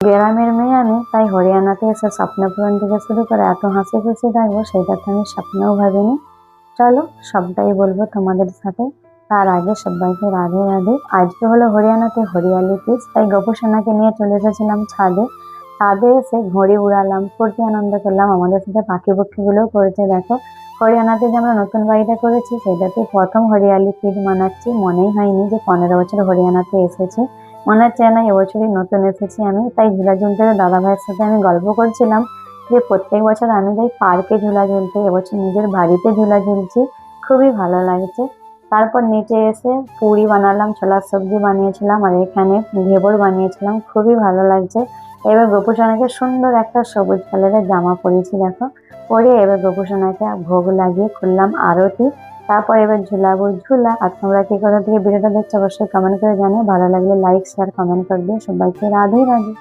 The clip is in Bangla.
গ্রামের মেয়ে আমি, তাই হরিয়ানাতে এসে স্বপ্ন পূরণ থেকে শুরু করে এত হাসি খুশি থাকবো সেটা তো আমি স্বপ্নেও ভাবিনি। চলো সবটাই বলবো তোমাদের সাথে। তার আগে সবাইকে রাধে রাধে। আজকে হলো হরিয়ানাতে হরিয়ালি তিথ, তাই গোপুসোনাকে নিয়ে চলে এসেছিলাম ছাদে। ছাদে এসে ঘুড়ি উড়ালাম, ফুর্তি আনন্দ করলাম, আমাদের সাথে পাখি পক্ষীগুলোও করেছে দেখো। হরিয়ানাতে যে আমরা নতুন বাড়িটা করেছি সেটাতে প্রথম হরিয়ালি তিথ মানাচ্ছি। মনেই হয়নি যে 15 বছর হরিয়ানাতে এসেছি, মনে হচ্ছে না এবছরই নতুন এসেছি আমি। তাই ঝুলা ঝুলতে দাদা ভাইয়ের সাথে আমি গল্প করছিলাম যে প্রত্যেক বছর আমি যাই পার্কে ঝুলা ঝুলতে, এবছর নিজের বাড়িতে ঝুলা ঝুলছি, খুবই ভালো লাগছে। তারপর নিচে এসে পুরি বানালাম, ছোলার সবজি বানিয়েছিলাম, আর এখানে ঘেবর বানিয়েছিলাম, খুবই ভালো লাগছে। এবার গোপুসোনাকে সুন্দর একটা সবুজ কালারের জামা পরিয়েছি দেখো, পরে এবার গোপুসোনাকে ভোগ লাগিয়ে করলাম আরতি। তারপর এবার ঝুলাবো ঝুলা। আর তোমরা কি কোথা থেকে ভিডিওটা দেখছো অবশ্যই কমেন্ট করে জানিও, ভালো লাগলে লাইক শেয়ার কমেন্ট করবে। সবাইকে রাধে রাধে।